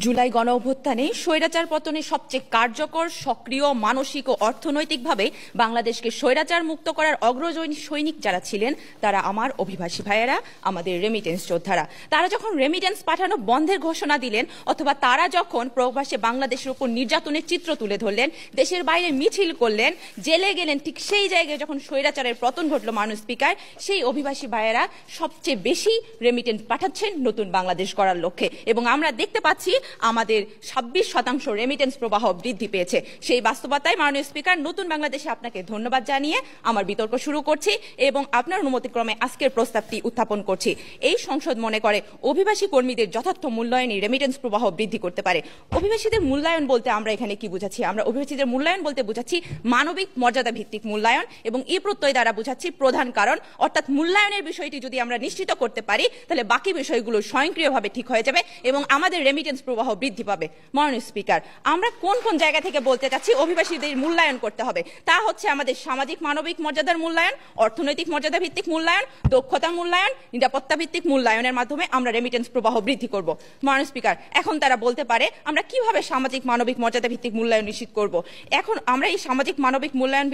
জুলাই গণ অভ্যুত্থানে স্বৈরাচার পতনে সবচেয়ে কার্যকর সক্রিয় মানসিক ও অর্থনৈতিকভাবে বাংলাদেশকে স্বৈরাচার মুক্ত করার অগ্রজনী সৈনিক যারা ছিলেন তারা আমার অভিবাসী ভাইয়েরা, আমাদের রেমিটেন্স যোদ্ধারা। তারা যখন রেমিটেন্স পাঠানো বন্ধের ঘোষণা দিলেন অথবা তারা যখন প্রবাসে বাংলাদেশের উপর নির্যাতনের চিত্র তুলে ধরলেন, দেশের বাইরে মিছিল করলেন, জেলে গেলেন, ঠিক সেই জায়গায় যখন স্বৈরাচারের পতন ঘটল মাননীয় স্পিকার, সেই অভিবাসী ভাইয়েরা সবচেয়ে বেশি রেমিটেন্স পাঠাচ্ছেন নতুন বাংলাদেশ গড়ার লক্ষ্যে। এবং আমরা দেখতে পাচ্ছি আমাদের 26% রেমিটেন্স প্রবাহ বৃদ্ধি পেয়েছে। সেই বাস্তবতায় মাননীয় স্পিকার, নতুন বাংলাদেশে আপনাকে ধন্যবাদ জানিয়ে আমার বিতর্ক শুরু করছি এবং আপনার অনুমতিক্রমে আজকের প্রস্তাবটি উত্থাপন করছি। এই সংসদ মনে করে অভিবাসী কর্মীদের যথার্থ মূল্যায়নই রেমিটেন্স প্রবাহ বৃদ্ধি করতে পারে। অভিবাসীদের মূল্যায়ন বলতে আমরা এখানে কি বুঝাচ্ছি? আমরা অভিবাসীদের মূল্যায়ন বলতে বুঝাচ্ছি মানবিক মর্যাদা ভিত্তিক মূল্যায়ন এবং এই প্রত্যয় দ্বারা বুঝাচ্ছি প্রধান কারণ, অর্থাৎ মূল্যায়নের বিষয়টি যদি আমরা নিশ্চিত করতে পারি তাহলে বাকি বিষয়গুলো স্বয়ংক্রিয়ভাবে ঠিক হয়ে যাবে এবং আমাদের রেমিটেন্স প্রবাহ বৃদ্ধি পাবে। মাননীয় স্পিকার, আমরা কোন কোন জায়গা থেকে বলতে চাচ্ছি অভিবাসীদের মূল্যায়ন করতে হবে? তা হচ্ছে আমাদের সামাজিক মানবিক মর্যাদার মূল্যায়ন, অর্থনৈতিক মর্যাদা ভিত্তিক মূল্যায়ন, দক্ষতা মূল্যায়ন, নিরাপত্তা ভিত্তিক মূল্যায়নের মাধ্যমে আমরা রেমিটেন্স প্রবাহ বৃদ্ধি করব। মাননীয় স্পিকার, এখন তারা বলতে পারে আমরা কিভাবে সামাজিক মানবিক মর্যাদা ভিত্তিক মূল্যায়ন নিশ্চিত করব? এখন আমরা এই সামাজিক মানবিক মূল্যায়ন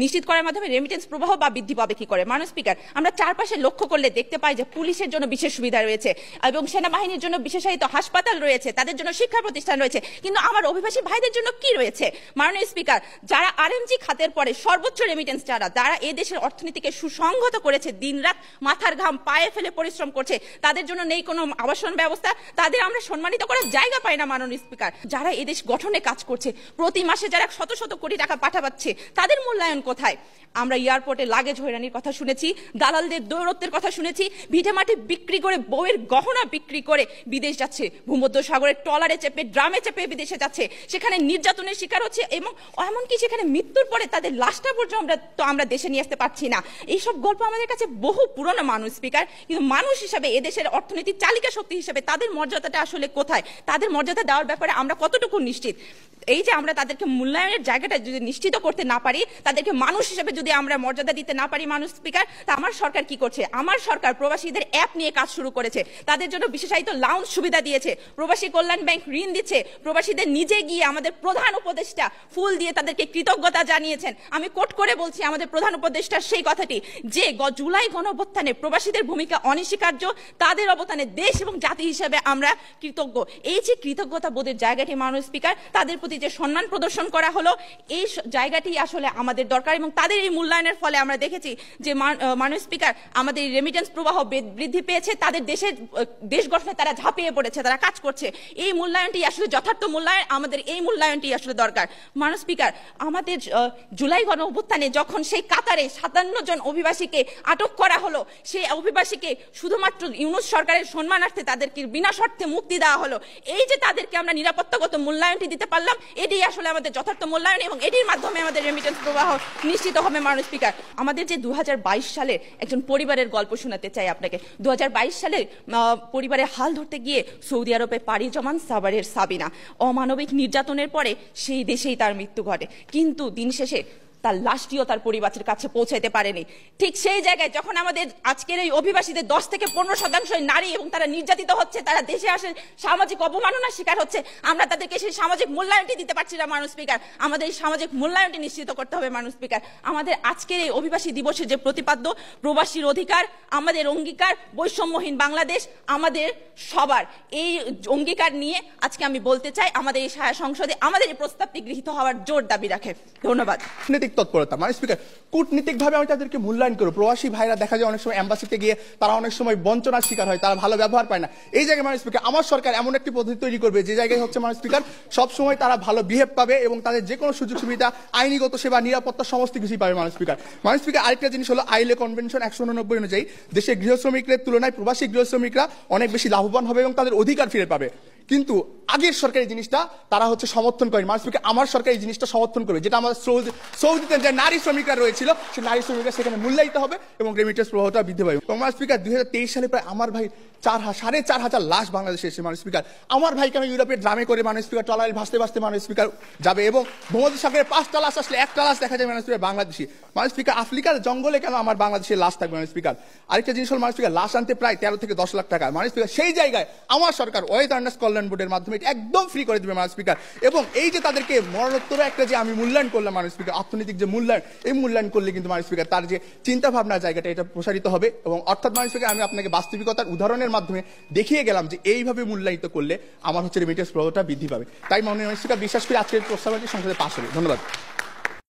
নিশ্চিত করার মাধ্যমে রেমিটেন্স প্রবাহ বা বৃদ্ধি পাবে কি করে? মাননীয় স্পিকার, আমরা চারপাশে লক্ষ্য করলে দেখতে পাই যে পুলিশের জন্য বিশেষ সুবিধা রয়েছে এবং সেনাবাহিনীর জন্য বিশেষায়িত হাসপাতাল রয়েছে, তাদের জন্য শিক্ষা প্রতিষ্ঠান রয়েছে, কিন্তু আমার অভিবাসী ভাইদের জন্য কি রয়েছে? মাননীয় স্পিকার, যারা আরএমজি খাতের পরে সর্বোচ্চ রেমিটেন্স যারা এই দেশের অর্থনীতিকে সুসংহত করেছে, দিনরাত মাথার ঘাম পায়ে ফেলে পরিশ্রম করছে, তাদের জন্য নেই কোনো আবাসন ব্যবস্থা, তাদের আমরা সম্মানিত করার জায়গা পাই না। মাননীয় স্পিকার, যারা এই দেশ গঠনে কাজ করছে, প্রতি মাসে যারা শত শত কোটি টাকা পাঠাচ্ছে, তাদের মূল্যায়ন কোথায়? আমরা এয়ারপোর্টে লাগেজ হয়রানির কথা শুনেছি, দালালদের দৌরত্বের কথা শুনেছি, ভিটে মাটি বিক্রি করে, বউয়ের গহনা বিক্রি করে বিদেশ যাচ্ছে, ভূমধ্য সাগরের ট্রলারে চেপে, ড্রামে চেপে বিদেশে যাচ্ছে, সেখানে নির্যাতনের শিকার হচ্ছে এবং এমনকি সেখানে মৃত্যুর পরে তাদের লাশটা পর্যন্ত আমরা দেশে নিয়ে আসতে পারছি না। এইসব গল্প আমাদের কাছে বহু পুরনো। মাননীয় স্পিকার, কিন্তু মানুষ হিসাবে এদেশের অর্থনীতির চালিকা শক্তি হিসেবে তাদের মর্যাদাটা আসলে কোথায়? তাদের মর্যাদা দেওয়ার ব্যাপারে আমরা কতটুকু নিশ্চিত? এই যে আমরা তাদেরকে মূল্যায়নের জায়গাটা যদি নিশ্চিত করতে না পারি, তাদেরকে মানুষ হিসেবে যদি আমরা মর্যাদা দিতে না পারি, মাননীয় স্পিকার, তা আমার সরকার কি করছে? আমার সরকার প্রবাসীদের অ্যাপ নিয়ে কাজ শুরু করেছে, তাদের জন্য বিশেষায়িত লাউঞ্জ সুবিধা দিয়েছে, প্রবাসী কল্যাণ ব্যাংক ঋণ দিচ্ছে, প্রবাসীদের নিজে গিয়ে আমাদের প্রধান উপদেষ্টা ফুল দিয়ে তাদেরকে কৃতজ্ঞতা জানিয়েছেন। আমি কোট করে বলছি আমাদের প্রধান উপদেষ্টার সেই কথাটি যে জুলাই গণঅভ্যুত্থানে প্রবাসীদের ভূমিকা অনস্বীকার্য, তাদের অবদানে দেশ এবং জাতি হিসেবে আমরা কৃতজ্ঞ। এই যে কৃতজ্ঞতা বোধের জায়গাটি মাননীয় স্পিকার, তাদের প্রতি যে সম্মান প্রদর্শন করা হলো, এই জায়গাটি আসলে আমাদের দরকার এবং তাদের এই মূল্যায়নের ফলে আমরা দেখেছি যে মাননীয় স্পিকার, আমাদের রেমিটেন্স প্রবাহ বৃদ্ধি পেয়েছে, তাদের দেশ গঠনে তারা ঝাঁপিয়ে পড়েছে, তারা কাজ করছে। এই মূল্যায়নটি আসলে যথার্থ মূল্যায়ন, আমাদের এই মূল্যায়নটি আসলে দরকার। মাননীয় স্পিকার, আমাদের জুলাই গণ অভ্যুত্থানে যখন সেই কাতারে 57 জন অভিবাসীকে আটক করা হলো, সেই অভিবাসীকে শুধুমাত্র ইউনূস সরকারের সম্মানার্থে তাদেরকে বিনা শর্তে মুক্তি দেওয়া হলো। এই যে তাদেরকে আমরা নিরাপত্তাগত মূল্যায়নটি দিতে পারলাম, এটি আসলে আমাদের যথার্থ মূল্যায়ন এবং এটির মাধ্যমে আমাদের রেমিটেন্স প্রবাহ নিশ্চিত হবে। মাননীয় স্পিকার, আমাদের যে 2022 সালের একজন পরিবারের গল্প শোনাতে চাই আপনাকে। 2022 সালে পরিবারের হাল ধরতে গিয়ে সৌদি আরবে পাড়ি জমান সাভারের সাবিনা, অমানবিক নির্যাতনের পরে সেই দেশেই তার মৃত্যু ঘটে, কিন্তু দিন শেষে তার লাশটিও তার পরিবারের কাছে পৌঁছাইতে পারেনি। ঠিক সেই জায়গায় যখন আমাদের আজকের এই অভিবাসীদের 10 থেকে 15% নারী এবং তারা নির্যাতিত হচ্ছে, তারা দেশে আসে সামাজিক অবমাননার শিকার হচ্ছে, আমরা তাদেরকে সেই সামাজিক মূল্যায়নটি দিতে পারছি না। মাননীয় স্পিকার, আমাদের এই সামাজিক মূল্যায়নটি নিশ্চিত করতে হবে। মাননীয় স্পিকার, আমাদের আজকের এই অভিবাসী দিবসের যে প্রতিপাদ্য প্রবাসীর অধিকার, আমাদের অঙ্গীকার বৈষম্যহীন বাংলাদেশ, আমাদের সবার এই অঙ্গীকার নিয়ে আজকে আমি বলতে চাই আমাদের এই সংসদে আমাদের এই প্রস্তাবটি গৃহীত হওয়ার জোর দাবি রাখে। ধন্যবাদ। তৎপরতা। মানে স্পিকার, কূটনীতিকভাবে আমি তাদেরকে মূল্যায়ন করব। প্রবাসী ভাইরা দেখা যায় অনেক সময় এম্বাসিতে গিয়ে তারা অনেক সময় বঞ্চনার শিকার হয়, তারা ভালো ব্যবহার পায় না। এই জায়গায় মানে স্পিকার, আমার সরকার এমন একটি পদ্ধতি তৈরি করবে যে জায়গায় হচ্ছে মানে স্পিকার সবসময় তারা ভালো বিহেভ পাবে এবং তাদের যে কোনো সুযোগ সুবিধা, আইনিগত সেবা, নিরাপত্তা সমস্ত কিছুই পাবে। মানে স্পিকার, আরেকটা জিনিস হলো আইলে কনভেনশন 189 অনুযায়ী দেশের গৃহ শ্রমিকদের তুলনায় প্রবাসী গৃহ শ্রমিকরা অনেক বেশি লাভবান হবে এবং তাদের অধিকার ফিরে পাবে। কিন্তু আগের সরকার এই জিনিসটা তারা হচ্ছে সমর্থন করেন। মানে স্পিকার, আমার সরকার এই জিনিসটা সমর্থন করবে, যেটা আমাদের সৌদিতে যে নারী শ্রমিকরা রয়েছিল, সেই নারী শ্রমিকরা সেখানে মূল্যায়িত হবে এবং রেমিটেন্স প্রবাহটা বৃদ্ধি পাবে। মানে স্পিকার, 2023 সালে প্রায় আমার ভাই 4,500 লাশ বাংলাদেশে এসে মানে স্পিকার, আমার ভাইকে আমি ইউরোপের ড্রামে করে মানে স্পিকার ট্রলারে ভাসতে ভাসতে মানে স্পিকার যাবে এবং ভূমধ্য সাগরে 5টা লাশ আসলে 1টা লাশ দেখা যায় মানে স্পিকার বাংলাদেশি। মানে স্পিকার, আফ্রিকার জঙ্গলে কেন আমার বাংলাদেশের লাশ থাকবে? মানে স্পিকার, আরেকটা জিনিস হল মানে স্পিকার, লাশ আনতে প্রায় 13 থেকে 10 লাখ টাকা। মানে স্পিকার, সেই জায়গায় আমার সরকার ওয়েদার কল্যাণ বোর্ডের মাধ্যমে সার্টিফিকেট একদম ফ্রি করে দেবে মাননীয় স্পিকার। এবং এই যে তাদেরকে মরণোত্তর একটা যে আমি মূল্যায়ন করলাম মাননীয় স্পিকার, অর্থনৈতিক যে মূল্যায়ন, এই মূল্যায়ন করলে কিন্তু মাননীয় স্পিকার তার যে চিন্তা ভাবনার জায়গাটা এটা প্রসারিত হবে। এবং অর্থাৎ মাননীয় স্পিকার আমি আপনাকে বাস্তবিকতার উদাহরণের মাধ্যমে দেখিয়ে গেলাম যে এইভাবে মূল্যায়িত করলে আমার হচ্ছে রেমিটেন্স প্রবাহটা বৃদ্ধি পাবে। তাই মাননীয় স্পিকার বিশ্বাস করি আজকের প্রস্তাবটি সংসদে পাশ হবে। ধন্যবাদ।